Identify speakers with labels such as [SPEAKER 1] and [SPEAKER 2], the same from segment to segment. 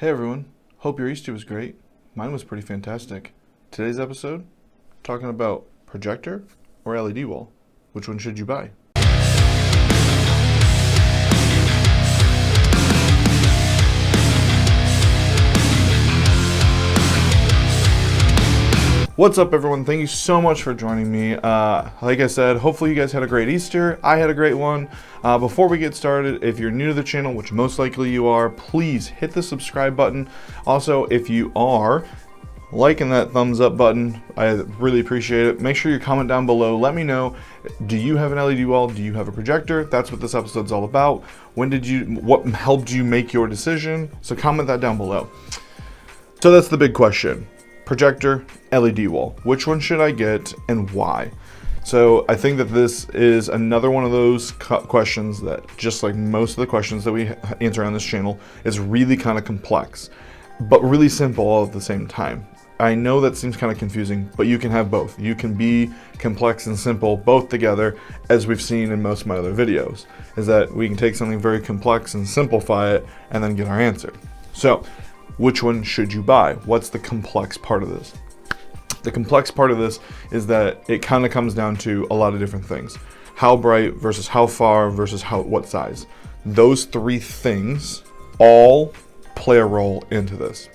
[SPEAKER 1] Hey everyone, hope your Easter was great. Mine was pretty fantastic. Today's episode, talking about projector or LED wall. Which one should you buy? What's up everyone? Thank you so much for joining me. Like I said, hopefully you guys had a great Easter. I had a great one. Before we get started, if you're new to the channel, which most likely you are, please hit the subscribe button. Also, if you are liking that thumbs up button, I really appreciate it. Make sure you comment down below. Let me know, do you have an LED wall? Do you have a projector? That's what this episode's all about. What helped you make your decision? So comment that down below. So that's the big question. Projector, LED wall. Which one should I get and why? So I think that this is another one of those questions that, just like most of the questions that we answer on this channel, is really kind of complex, but really simple all at the same time. I know that seems kind of confusing, but you can have both. You can be complex and simple both together, as we've seen in most of my other videos, is that we can take something very complex and simplify it and then get our answer. So which one should you buy? What's the complex part of this? The complex part of this is that it kind of comes down to a lot of different things. How bright versus how far versus what size. Those three things all play a role into this.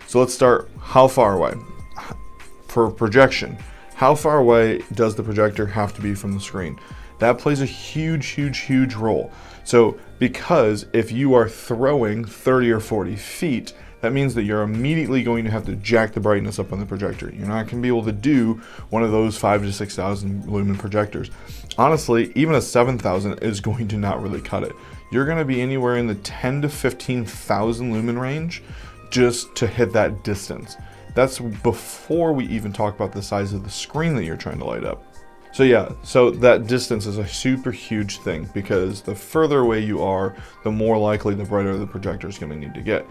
[SPEAKER 1] So let's start how far away. For projection, how far away does the projector have to be from the screen? That plays a huge role. So because if you are throwing 30 or 40 feet, that means that you're immediately going to have to jack the brightness up on the projector. You're not going to be able to do one of those 5,000 to 6,000 lumen projectors. Honestly, even a 7,000 is going to not really cut it. You're going to be anywhere in the 10 to 15,000 lumen range just to hit that distance. That's before we even talk about the size of the screen that you're trying to light up. So yeah, so that distance is a super huge thing, because the further away you are, the more likely the brighter the projector is going to need to get.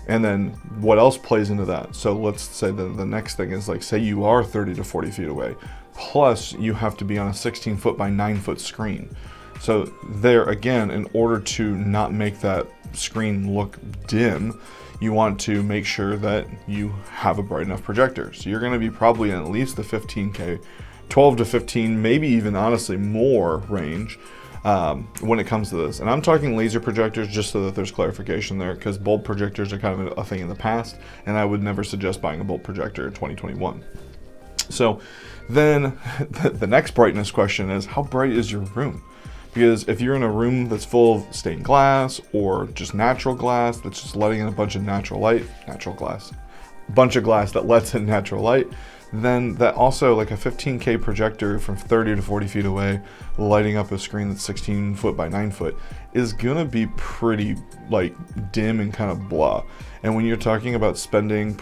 [SPEAKER 1] And then what else plays into that? So let's say that the next thing is, like, say you are 30 to 40 feet away, plus you have to be on a 16 foot by 9 foot screen. So there again, in order to not make that screen look dim, you want to make sure that you have a bright enough projector. So you're going to be probably in at least the 15K, 12 to 15, maybe even honestly more range when it comes to this. And I'm talking laser projectors, just so that there's clarification there, because bulb projectors are kind of a thing in the past, and I would never suggest buying a bulb projector in 2021. So then the next brightness question is, how bright is your room? Because if you're in a room that's full of stained glass or just natural glass that's just letting in a bunch of natural light, bunch of glass that lets in natural light, then that also, like a 15K projector from 30 to 40 feet away lighting up a screen that's 16 foot by 9 foot is gonna be pretty like dim and kind of blah. And when you're talking about spending,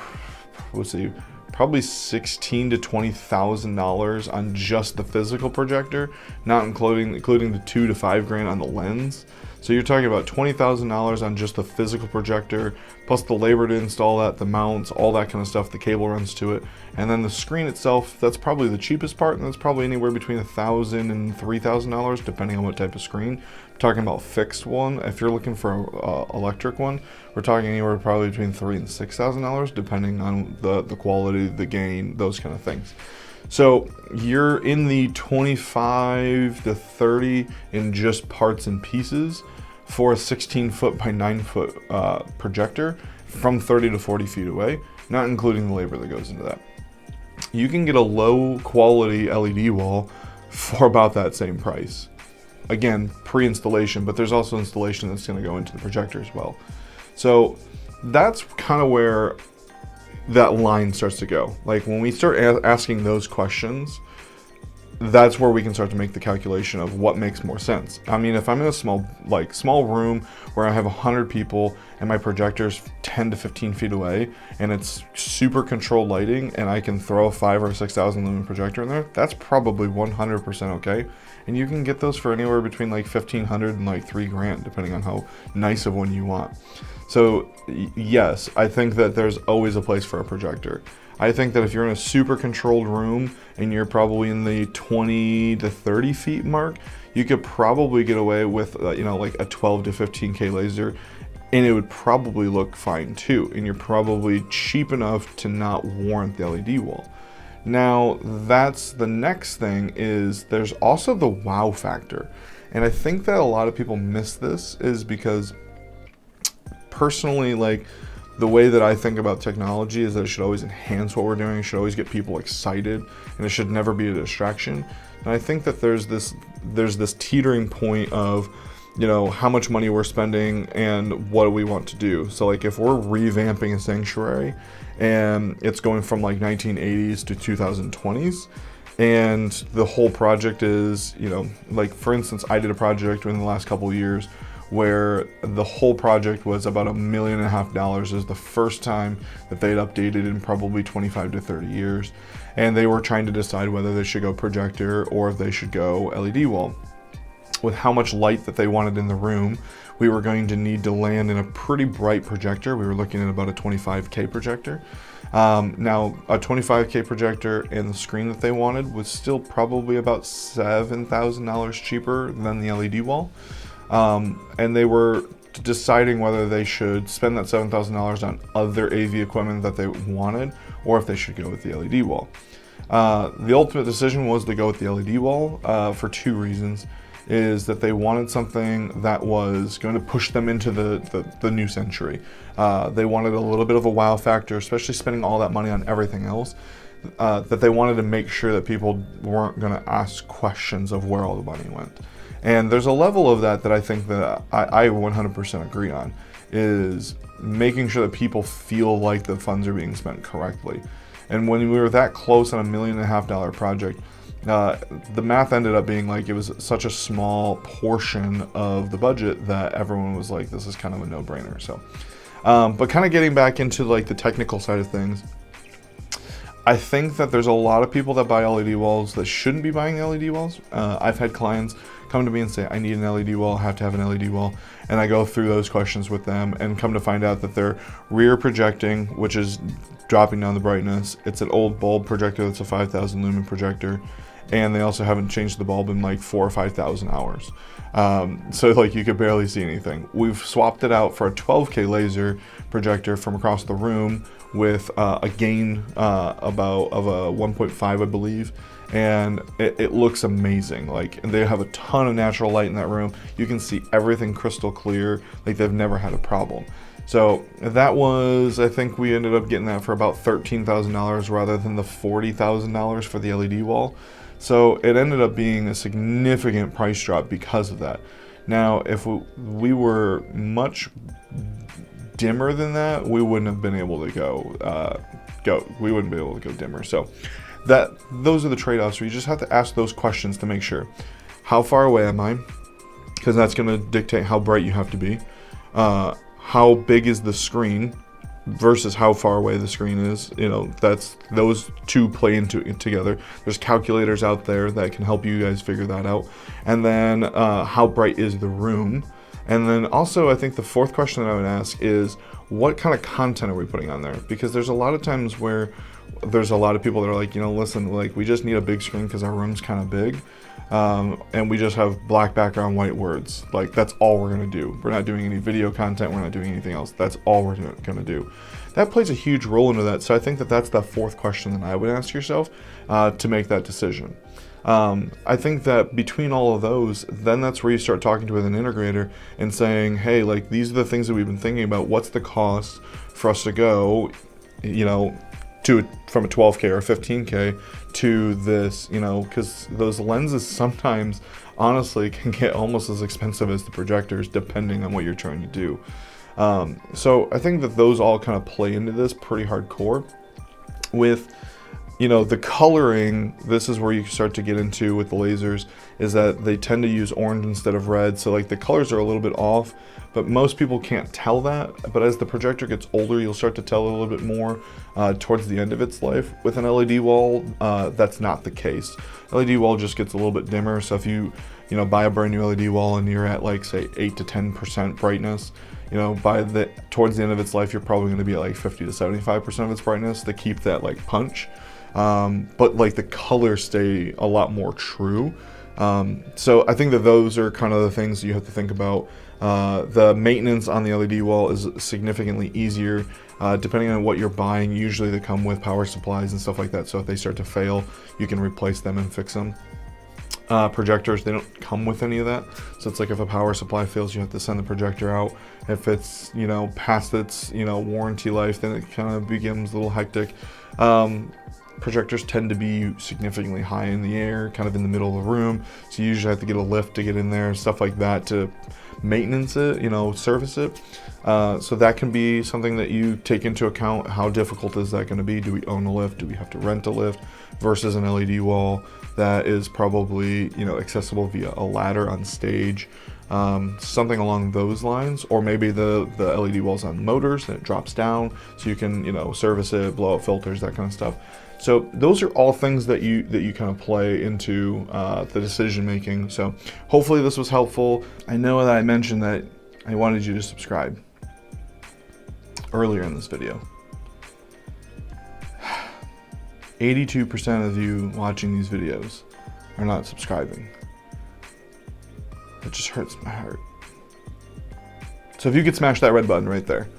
[SPEAKER 1] let's see, probably $16,000 to $20,000 on just the physical projector, not including the $2,000 to $5,000 on the lens. So you're talking about $20,000 on just the physical projector, plus the labor to install that, the mounts, all that kind of stuff, the cable runs to it. And then the screen itself, that's probably the cheapest part, and that's probably anywhere between $1,000 and $3,000, depending on what type of screen. I'm talking about fixed one. If you're looking for an electric one, we're talking anywhere probably between $3,000 and $6,000, depending on the quality, the gain, those kind of things. So you're in the 25 to 30 in just parts and pieces for a 16 foot by 9 foot projector from 30 to 40 feet away, not including the labor that goes into that. You can get a low quality LED wall for about that same price. Again, pre-installation, but there's also installation that's going to go into the projector as well. So that's kind of where that line starts to go. Like when we start asking those questions, that's where we can start to make the calculation of what makes more sense. I mean, if I'm in a small room where I have 100 people and my projector's 10 to 15 feet away and it's super controlled lighting and I can throw a 5,000 or 6,000 lumen projector in there, that's probably 100% okay. And you can get those for anywhere between like $1,500 and like $3,000, depending on how nice of one you want. So yes, I think that there's always a place for a projector. I think that if you're in a super controlled room and you're probably in the 20 to 30 feet mark, you could probably get away with like a 12 to 15K laser and it would probably look fine too, and you're probably cheap enough to not warrant the LED wall. Now, that's the next thing, is there's also the wow factor. And I think that a lot of people miss this, is because personally, like, the way that I think about technology is that it should always enhance what we're doing, it should always get people excited, and it should never be a distraction. And I think that there's this teetering point of, you know, how much money we're spending and what do we want to do. So like if we're revamping a sanctuary and it's going from like 1980s to 2020s, and the whole project is, you know, like for instance, I did a project in the last couple of years where the whole project was about $1.5 million. It was the first time that they'd updated in probably 25 to 30 years. And they were trying to decide whether they should go projector or if they should go LED wall. With how much light that they wanted in the room, we were going to need to land in a pretty bright projector. We were looking at about a 25K projector. Now, a 25K projector and the screen that they wanted was still probably about $7,000 cheaper than the LED wall. And they were deciding whether they should spend that $7,000 on other AV equipment that they wanted, or if they should go with the LED wall. The ultimate decision was to go with the LED wall for two reasons. Is that they wanted something that was going to push them into the new century. They wanted a little bit of a wow factor, especially spending all that money on everything else, that they wanted to make sure that people weren't going to ask questions of where all the money went. And there's a level of that I think that I 100% agree on, is making sure that people feel like the funds are being spent correctly. And when we were that close on $1.5 million project, the math ended up being like it was such a small portion of the budget that everyone was like, this is kind of a no-brainer. So, but kind of getting back into like the technical side of things, I think that there's a lot of people that buy LED walls that shouldn't be buying LED walls. I've had clients come to me and say, I need an LED wall, have to have an LED wall. And I go through those questions with them and come to find out that they're rear projecting, which is dropping down the brightness. It's an old bulb projector that's a 5,000 lumen projector. And they also haven't changed the bulb in like 4,000 or 5,000 hours. So like you could barely see anything. We've swapped it out for a 12K laser projector from across the room with a gain of a 1.5, I believe. And it looks amazing. Like they have a ton of natural light in that room. You can see everything crystal clear. Like they've never had a problem. So that was, I think we ended up getting that for about $13,000 rather than the $40,000 for the LED wall. So it ended up being a significant price drop because of that. Now, if we were much dimmer than that, we wouldn't have been able to we wouldn't be able to go dimmer. So those are the trade-offs where you just have to ask those questions to make sure. How far away am I? Because that's going to dictate how bright you have to be. How big is the screen versus how far away the screen is. You know, that's those two play into it together. There's calculators out there that can help you guys figure that out. And then how bright is the room? And then also, I think the fourth question that I would ask is, what kind of content are we putting on there? Because there's a lot of times where there's a lot of people that are like, you know, listen, like we just need a big screen because our room's kind of big. And we just have black background, white words. Like that's all we're gonna do. We're not doing any video content. We're not doing anything else. That's all we're gonna do. That plays a huge role into that. So I think that that's the fourth question that I would ask yourself to make that decision. I think that between all of those, then that's where you start talking to an integrator and saying, hey, like these are the things that we've been thinking about. What's the cost for us to go, you know, from a 12K or a 15K to this, you know, because those lenses sometimes honestly can get almost as expensive as the projectors depending on what you're trying to do. So I think that those all kind of play into this pretty hardcore. With, you know, the coloring, this is where you start to get into with the lasers, is that they tend to use orange instead of red. So like the colors are a little bit off, but most people can't tell that. But as the projector gets older, you'll start to tell a little bit more towards the end of its life. With an LED wall, that's not the case. LED wall just gets a little bit dimmer. So if you know, buy a brand new LED wall and you're at like say 8 to 10% brightness, you know, towards the end of its life, you're probably going to be at like 50 to 75% of its brightness to keep that like punch. But like the colors stay a lot more true. So I think that those are kind of the things you have to think about. The maintenance on the LED wall is significantly easier. Depending on what you're buying, usually they come with power supplies and stuff like that, so if they start to fail, you can replace them and fix them. Projectors, they don't come with any of that, so it's like if a power supply fails, you have to send the projector out. If it's, you know, past its, you know, warranty life, then it kind of becomes a little hectic. Projectors tend to be significantly high in the air, kind of in the middle of the room, so you usually have to get a lift to get in there, stuff like that, to maintenance it, you know, service it. So that can be something that you take into account. How difficult is that going to be? Do we own a lift? Do we have to rent a lift versus an LED wall that is probably, you know, accessible via a ladder on stage? Something along those lines. Or maybe the LED wall's on motors and it drops down, so you can, you know, service it, blow out filters, that kind of stuff. So those are all things that you kind of play into the decision making. So hopefully this was helpful. I know that I mentioned that I wanted you to subscribe earlier in this video. 82% of you watching these videos are not subscribing. It just hurts my heart. So if you could smash that red button right there,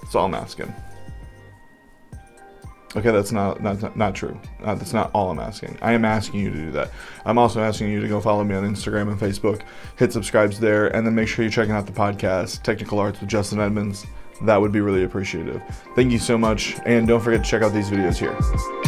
[SPEAKER 1] that's all I'm asking. Okay, that's not true. That's not all I'm asking. I am asking you to do that. I'm also asking you to go follow me on Instagram and Facebook, hit subscribes there, and then make sure you're checking out the podcast, Technical Arts with Justin Edmonds. That would be really appreciative. Thank you so much, and don't forget to check out these videos here.